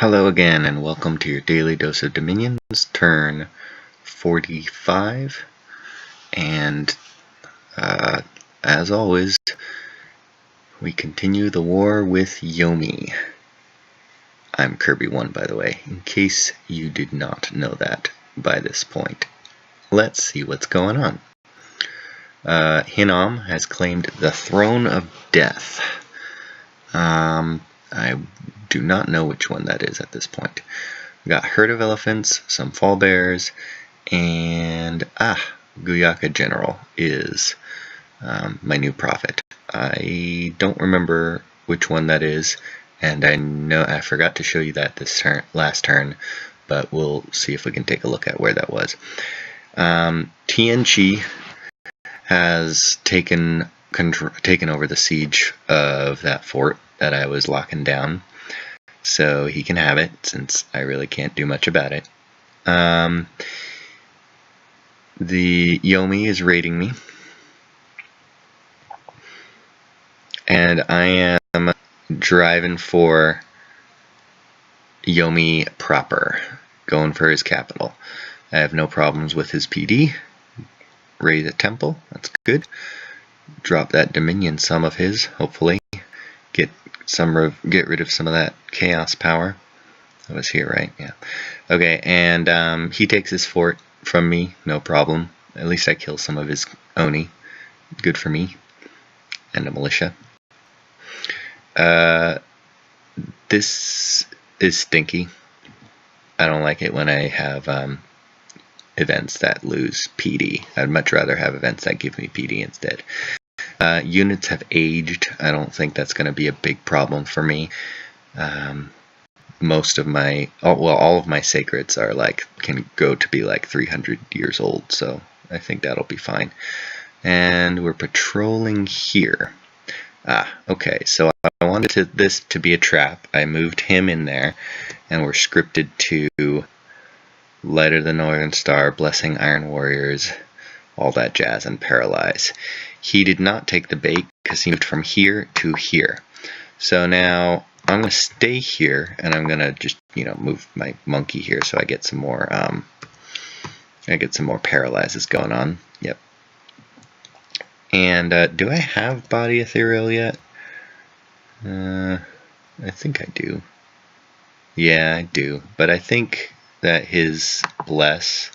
Hello again, and welcome to your daily dose of Dominions, turn 45. And as always, we continue the war with Yomi. I'm kirbyone, by the way, in case you did not know that by this point. Let's see what's going on. Hinam has claimed the Throne of Death. I do not know which one that is at this point. We got herd of elephants, some fall bears, and Guyaka General is my new prophet. I don't remember which one that is, and I know I forgot to show you that this last turn, but we'll see if we can take a look at where that was. Tianchi has taken over the siege of that fort that I was locking down, so he can have it since I really can't do much about it. The Yomi is raiding me, and I am driving for Yomi proper, going for his capital. I have no problems with his PD. Raise a temple, that's good. Drop that Dominion sum of his, hopefully. Get rid of some of that chaos power. That was here, right? Yeah. Okay, and he takes his fort from me, no problem. At least I kill some of his Oni. Good for me. And a militia. This is stinky. I don't like it when I have events that lose PD. I'd much rather have events that give me PD instead. Units have aged. I don't think that's going to be a big problem for me. Most of my, all of my sacreds are can go to be 300 years old, so I think that'll be fine. And we're patrolling here. Okay, so I wanted this to be a trap. I moved him in there, and we're scripted to Light of the Northern Star, Blessing Iron Warriors, all that jazz, and Paralyze. He did not take the bait because he moved from here to here. So now I'm going to stay here, and I'm going to just, move my monkey here so I get some more, paralyzes going on. Yep. And do I have Body Ethereal yet? I think I do. Yeah, I do. But I think that his Bless,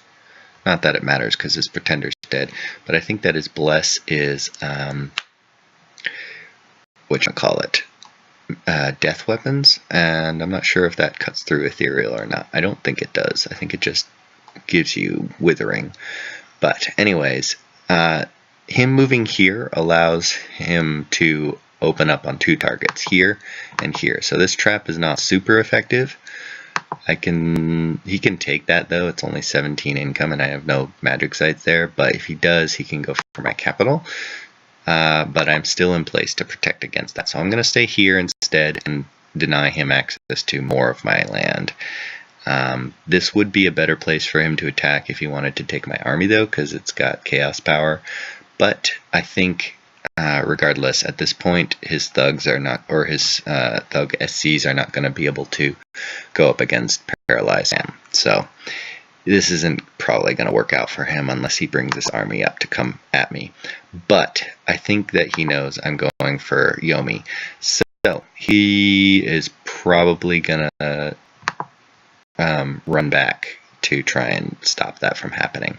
not that it matters because his Pretender's dead, but I think that his Bless is, death weapons, and I'm not sure if that cuts through Ethereal or not. I don't think it does. I think it just gives you Withering. But anyways, him moving here allows him to open up on 2 targets, here and here. So this trap is not super effective. He can take that though. It's only 17 income and I have no magic sites there, but if he does, he can go for my capital. But I'm still in place to protect against that. So I'm going to stay here instead and deny him access to more of my land. This would be a better place for him to attack if he wanted to take my army though, because it's got chaos power. But I think regardless, at this point, his thugs are not, or his thug SCs are not going to be able to go up against Paralyze him. So this isn't probably going to work out for him unless he brings this army up to come at me. But I think that he knows I'm going for Yomi. So he is probably going to run back to try and stop that from happening.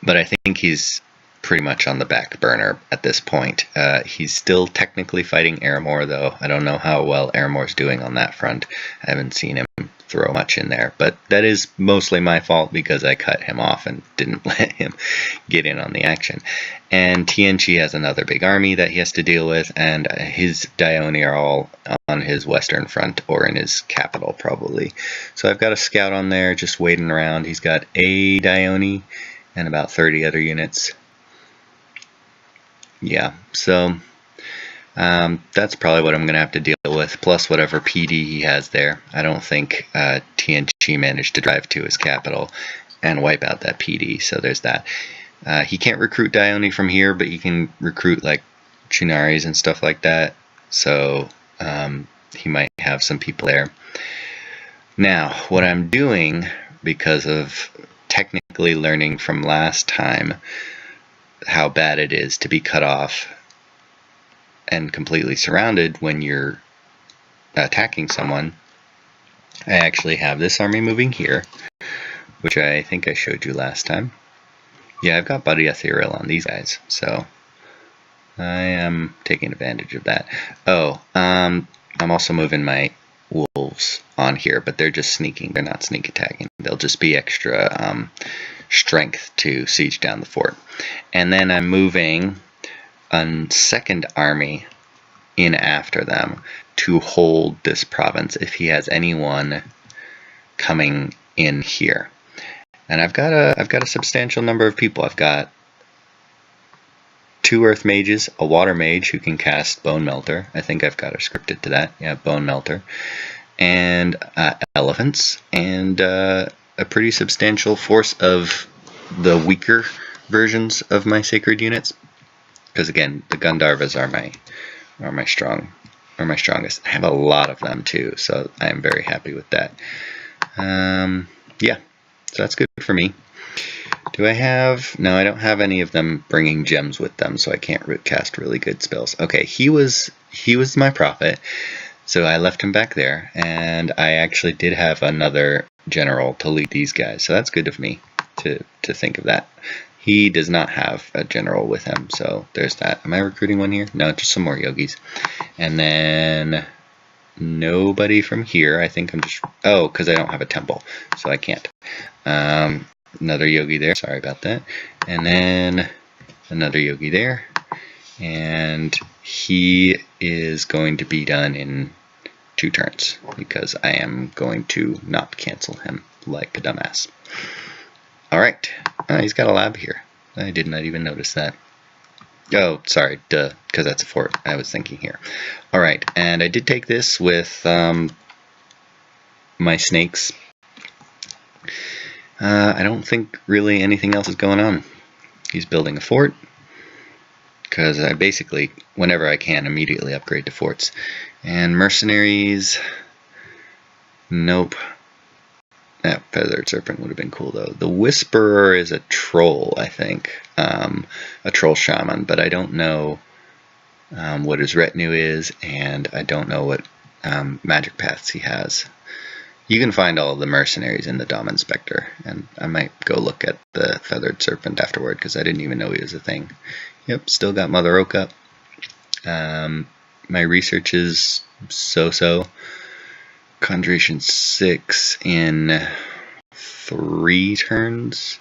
But I think he's pretty much on the back burner at this point. He's still technically fighting Aramor, though. I don't know how well Aramor's doing on that front. I haven't seen him throw much in there, but that is mostly my fault because I cut him off and didn't let him get in on the action. And Tianchi has another big army that he has to deal with, and his Dione are all on his western front or in his capital probably. So I've got a scout on there just waiting around. He's got a Dione and about 30 other units. Yeah, so that's probably what I'm going to have to deal with, plus whatever PD he has there. I don't think TNG managed to drive to his capital and wipe out that PD, so there's that. He can't recruit Dione from here, but he can recruit like Chunaris and stuff like that, so he might have some people there. Now, what I'm doing, because of technically learning from last time how bad it is to be cut off and completely surrounded when you're attacking someone, I actually have this army moving here, which I think I showed you last time. Yeah, I've got Buddy Ethereal on these guys, so I am taking advantage of that. Oh, I'm also moving my wolves on here, but they're just sneaking. They're not sneak attacking. They'll just be extra strength to siege down the fort. And then I'm moving a second army in after them to hold this province if he has anyone coming in here. And I've got a substantial number of people. I've got 2 earth mages, a water mage who can cast Bone Melter. I think I've got her scripted to that. Yeah, Bone Melter. And elephants, and a pretty substantial force of the weaker versions of my sacred units. Because again, the Gandharvas are my strongest. I have a lot of them too, so I am very happy with that. Yeah, so that's good for me. Do I have... No, I don't have any of them bringing gems with them, so I can't cast really good spells. Okay, he was my prophet, so I left him back there, and I actually did have another general to lead these guys, so that's good of me to think of that. He does not have a general with him, so there's that. Am I recruiting one here? No, just some more yogis. And then nobody from here. I think I'm just... Oh, because I don't have a temple, so I can't. Another yogi there. Sorry about that. And then another yogi there. And he is going to be done in 2 turns because I am going to not cancel him like a dumbass. Alright. He's got a lab here. I did not even notice that. Oh, sorry. Duh. Because that's a fort. I was thinking here. Alright. And I did take this with my snakes. I don't think really anything else is going on. He's building a fort, because I basically, whenever I can, immediately upgrade to forts. And mercenaries, nope. That feathered serpent would have been cool though. The whisperer is a troll, I think, a troll shaman, but I don't know what his retinue is, and I don't know what magic paths he has. You can find all of the mercenaries in the Dom Inspector, and I might go look at the Feathered Serpent afterward, because I didn't even know he was a thing. Yep, still got Mother Oak up. My research is so-so. Conjuration 6 in 3 turns,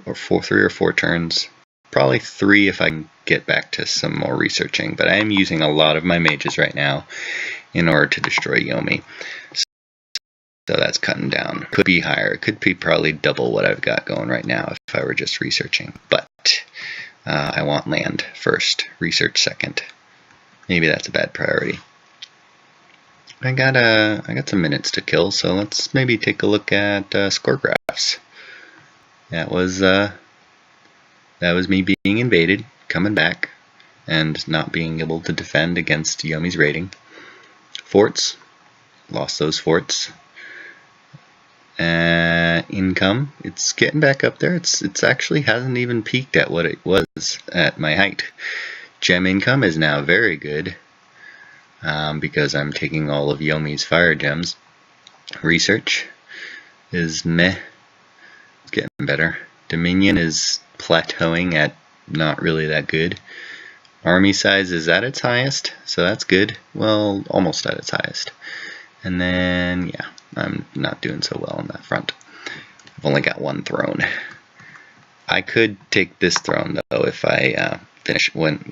or 3 or 4 turns. Probably 3 if I can get back to some more researching, but I am using a lot of my mages right now in order to destroy Yomi. So that's cutting down. Could be higher. It could be probably double what I've got going right now if I were just researching. But I want land first, research second. Maybe that's a bad priority. I got some minutes to kill, so let's maybe take a look at score graphs. That was me being invaded, coming back, and not being able to defend against Yomi's raiding. Forts, lost those forts. Income, it's getting back up there. It's actually hasn't even peaked at what it was at my height. Gem income is now very good because I'm taking all of Yomi's fire gems. Research is meh. It's getting better. Dominion is plateauing at not really that good. Army size is at its highest, so that's good. Well, almost at its highest. And then, yeah, I'm not doing so well on that front. I've only got 1 throne. I could take this throne though if I finish when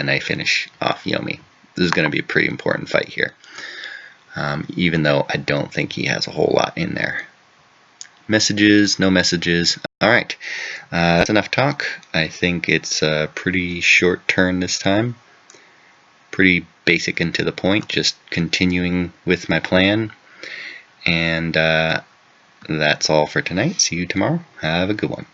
I finish off Yomi. This is going to be a pretty important fight here. Even though I don't think he has a whole lot in there. Messages, no messages. Alright, that's enough talk. I think it's a pretty short turn this time. Pretty basic and to the point, just continuing with my plan. And that's all for tonight. See you tomorrow. Have a good one.